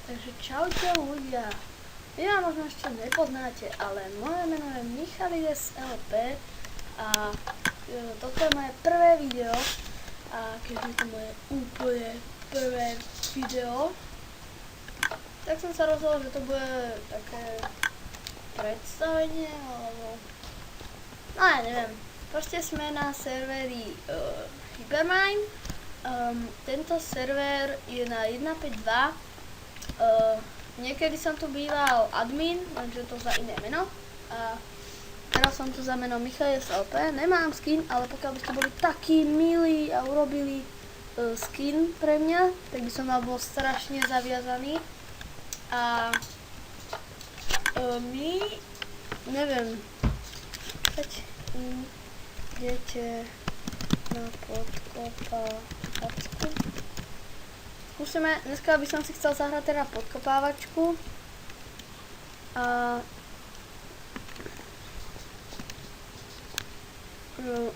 Takže čaute ľudia. Vy ma možno ešte nepoznáte, ale moje meno je Michalides LP a toto je moje prvé video a keďže je to moje úplne prvé video, tak som sa rozhodol, že to bude také predstavenie alebo no ja neviem. Proste sme na serveri Hypermine. Tento server je na 1.5.2. Niekedy som tu býval admin, lenže to za iné meno. A teraz som tu za meno Michalides LP. Nemám skin, ale pokiaľ by ste boli takí milí a urobili skin pre mňa, tak by som mal bol strašne zaviazaný. A my, neviem, keď idete na podkopávačku. Skúsime, dneska by som si chcel zahrať teda podkopávačku. A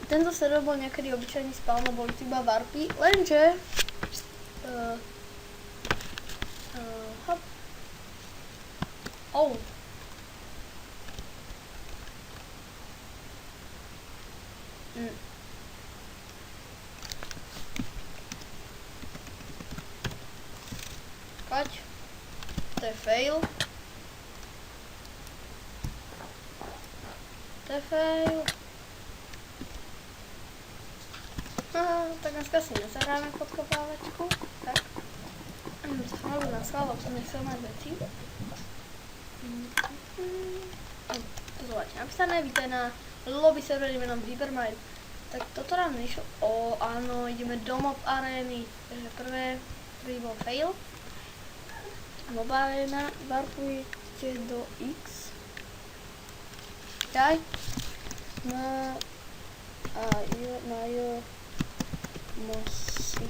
tento server bol niekedy obyčajný spawn, boli tu iba warpy, lenže hop. Oh. Kaď. To je fail. To je fail. Tak dneska si nezahráme podkopávačku. Tak. Schválu na schválu, som nechcel mať veci. To máte napísané, víte na lobby servery menom Hypermine. Tak toto nám nešlo. Áno, ideme do mob arény. Takže prvý bol fail. Mob arena, warpujete do X. Daj. Na jo musí.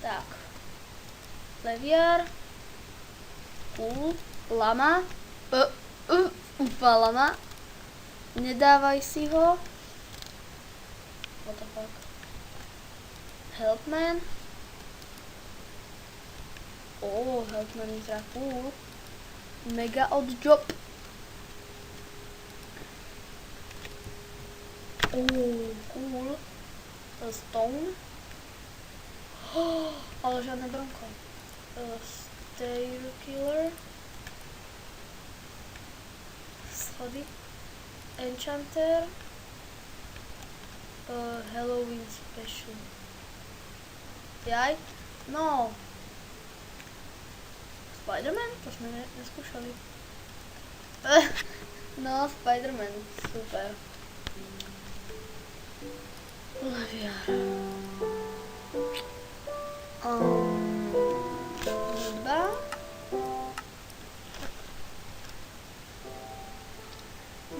Tak. Leviar. Lama. Lama. Nedávaj si ho. What the fuck? Helpman. Helpman vyzerá cool. Mega odd job. Cool. Stone. Ale žiadne bronko. Stair killer. Schody. Enchanter. Halloween special. Jaj? No. Spider-Man? To sme neskúšali. No, Spider-Man. Super. Leviar. Hudba.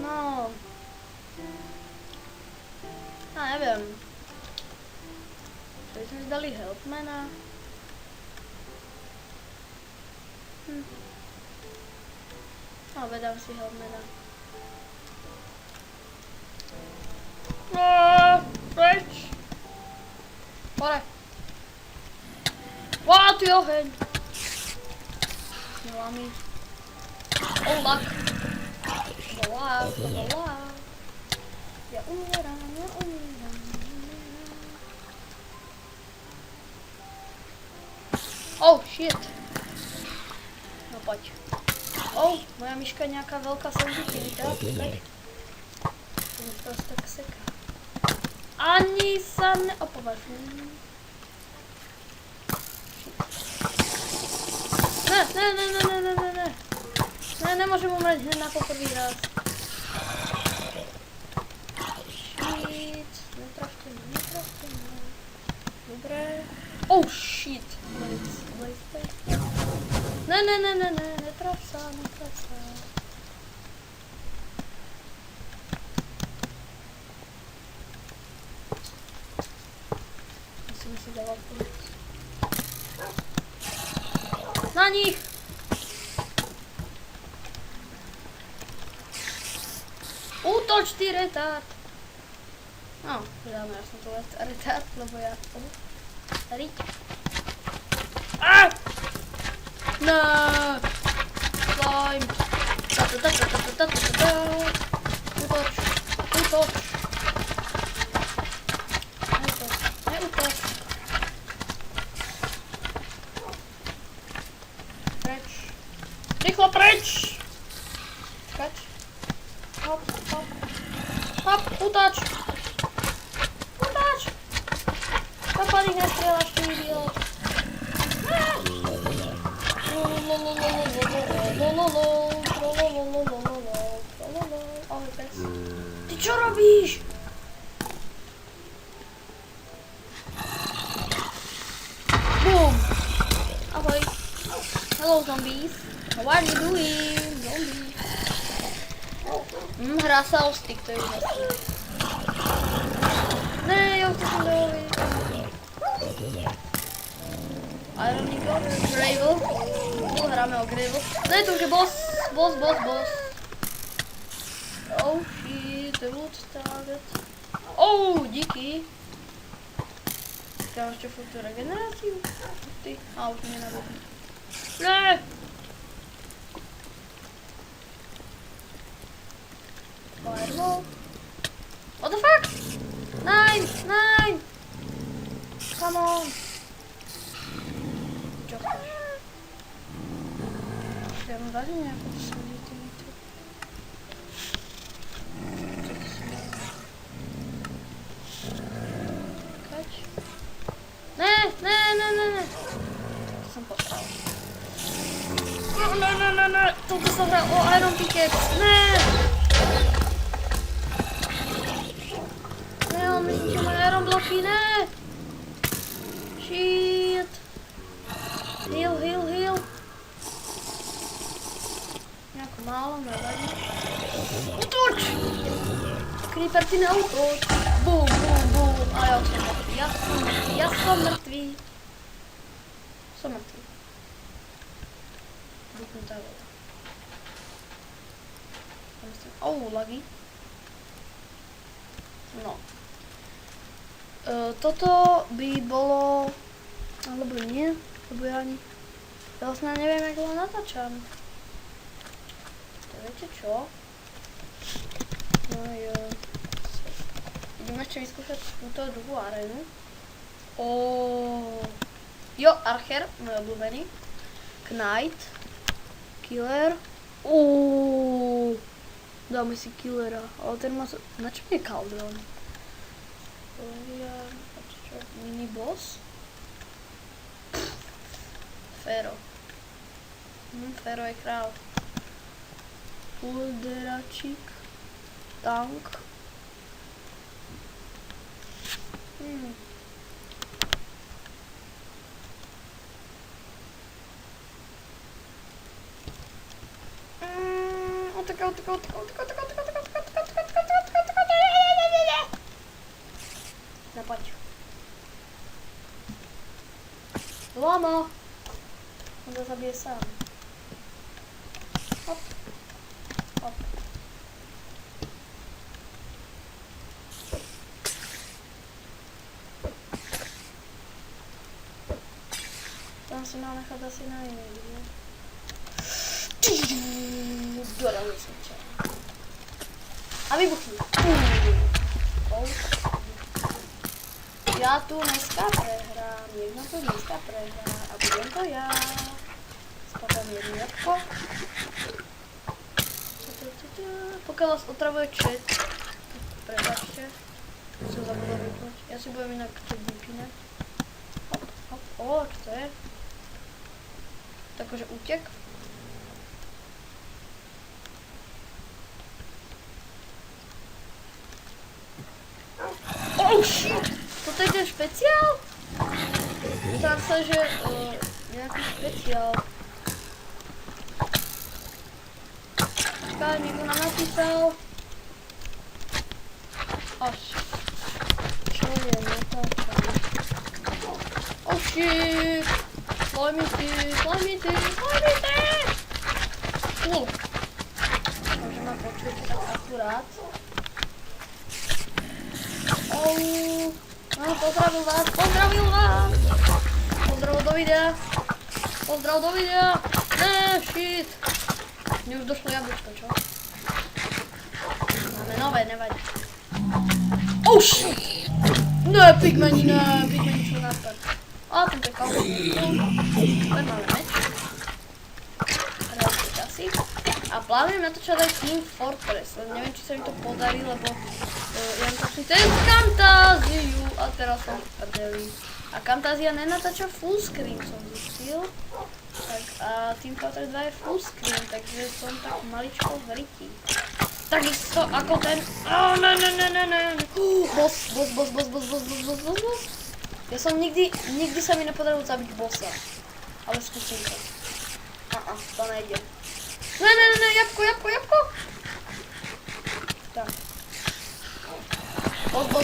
No. Neviem. Čo by sme si dali Helpmana? No, vedám si Helpmana. Preč! Hore! Ty oheň! Milami. Lak! Lak! Ja umieram. Shit! No poď. Moja myška je nejaká veľká senzitivita. Tak. To mi prosto tak seká. Ani sa neopovažujem. Ne, nemôžem umrieť hneď na poprvý raz. Shit. Netrafte ma. Dobre. Shit. Ne, netraf sa. Musím si dávať pomoc. Na nich! Útoč ty retard! No, pridáme, ja som to retard, lebo ja... Riť. No. Slime. Útoč. Útoč. Neútoč. Preč. Rýchlo preč. Čkať. Hop, hop. Hop, útoč. Útoč. Kapaný nestrieľaš, ty idiot. Ahoj pes. Ty čo robíš? Boom. Ahoj. Hello zombies. How are you doing? Zombies. Hrá sa o stick, to je úžasné. Ne, ja už to som dovolil. Iron Eagle, Gravel. Tu hráme o Gravel. Ne, to už je boss. Boss. Oh shit, the wood target. Oh, díky. Mám ešte furt tú regeneráciu. Ty, už mi nenabudne. Ne! Fireball. What the fuck? Nine! Come on! Čo chceš? Ja mám vážne nejakú sveditý nitro. Kač? Ne! To som poslal. Ne! Toto som hral o Iron Pickaxe. Ne! On myslím, že má Iron bloky, ne! Shit! Heal! Nejako málo, nevadí. Útoč! Creeper, ty neútoč! Boom! A ja už som mŕtvý, ja som mŕtvý. Vypnutá voda. Lagy. No. Toto by bolo, alebo nie, lebo ja vlastne neviem, ako ho natáčam. To viete čo? No jo. Ideme ešte vyskúšať túto druhú arénu. Jo, Archer, môj obľúbený. Knight. Killer. Dáme si Killera, ale ten má... Na čo je Cauldron? Mini boss? Fero. Fero je král. Pulderačík. Tank. Napaď. Lama! On to zabije sám. Hop. Tam si mal nechat asi na jiný video. Dorazil jsem tě. A vybuchni. Já tu dneska prehrám, jedno tu dneska prehrám a budem to já. Spadám jedno jabko. Pokud vás otravuje chat, prebačte. Jsem zabudl vypnout. Já si budem jinak chat vypínat. Hop, co to je? Takže útěk. Oh shit! Toto je ten špeciál? Zdá sa, že nejaký špeciál. Počkaj, niekto nám napísal. Až. Čo je natáčam? Oh shit! Slajmity! Môže ma počuť tak akurát. Pozdravil vás. Pozdrav do videa. Pozdrav do videa. Shit. Mne už došlo jablčko, čo? Máme nové, nevadí. Oh shit. Ne, pigmeni, čo nápad. A, ten čekal. Super, máme meč. Reality časy. A plánujem natočať aj Team Fortress, len neviem, či sa mi to podarí, lebo ja mám točný ten Camtasiu a teraz som v prdeli. A Camtasia nenatáča full screen, som zistil. Tak a Team Fortress 2 je full screen, takže som tak maličko zritý. Takisto ako ten... ne. Boss. Ja som nikdy sa mi nepodarilo zabiť bossa. Ale skúsim to. To nejde. Ne, jabko. Tak. Boss.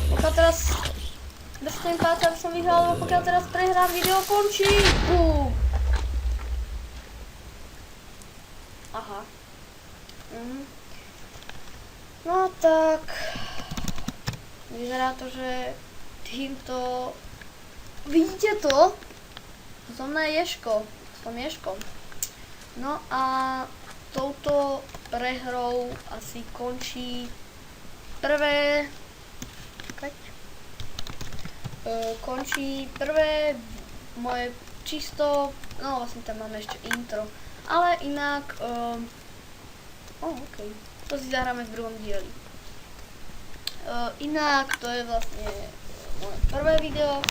Pokiaľ teraz dostanem páca, aby som vyhral, lebo pokiaľ teraz prehrám, video končí. Aha. No tak, vyzerá to, že týmto, vidíte to? Som Ježkom. No a touto prehrou asi končí prvé moje čisto, no vlastne tam máme ešte intro, ale inak, okej. To si zahráme v druhom dieli. Inak to je vlastne moje prvé video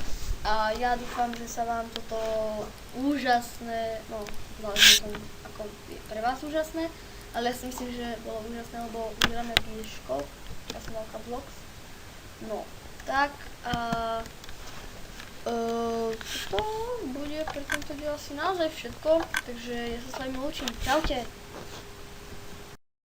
a ja dúfam, že sa vám toto úžasné, no záleží ako je pre vás úžasné, ale ja si myslím, že bolo úžasné, lebo vyhráme Ježkov, ja som veľká vlogs. No, tak a to bude pre tento diel asi naozaj všetko, takže ja sa s vami učím. Čaute!